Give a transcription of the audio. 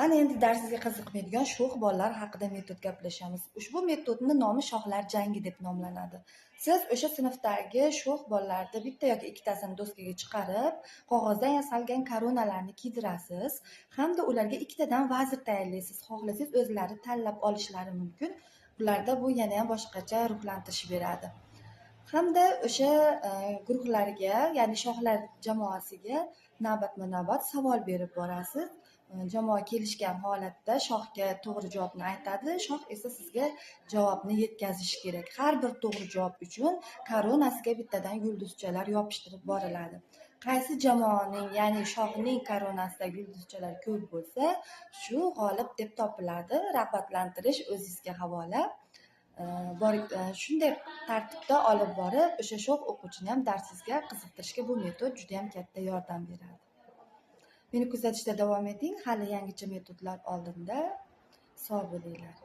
Ana endi darsizga qiziqmaydigan sho'x bolalar haqida metod gaplashamiz. Ushbu metodning nomi shoxlar jangi deb nomlanadi. Siz o'sha sinfdagi sho'x bolalarni bitta yoki ikkitasini doskaga chiqarib, qog'ozdan yasalgan koronalarni kiydirasiz hamda ularga ikkitadan vazir tayinlaysiz. Xohlasangiz o'zlari tanlab olishlari mumkin. Ularda bu yana ham boshqacha ruhlantirish beradi. Hamda o'sha guruhlarga, ya'ni shoxlar jamoasiga navbatma-navbat savol berib borasiz. Jamoa kelishgan holatda shoxga to'g'ri javobni aytadi, shox esa sizga javobni yetkazishi kerak. Har bir to'g'ri javob uchun koronasiga bittadan yulduzchalar yopishtirib boriladi. Qaysi jamoaning, ya'ni shoxning koronasidagi yulduzchalar ko'p bo'lsa, shu g'olib deb topiladi. Rag'batlantirish o'zingizga havola. Shunday tartibda olib borib, o'sha sho'x o'quvchini ham darsingizga qiziqtirishga bu metod juda ham katta yordam beradi. Meni kuzatishda davom eting. Hali yangicha metodlar oldinda. Sog' bo'linglar.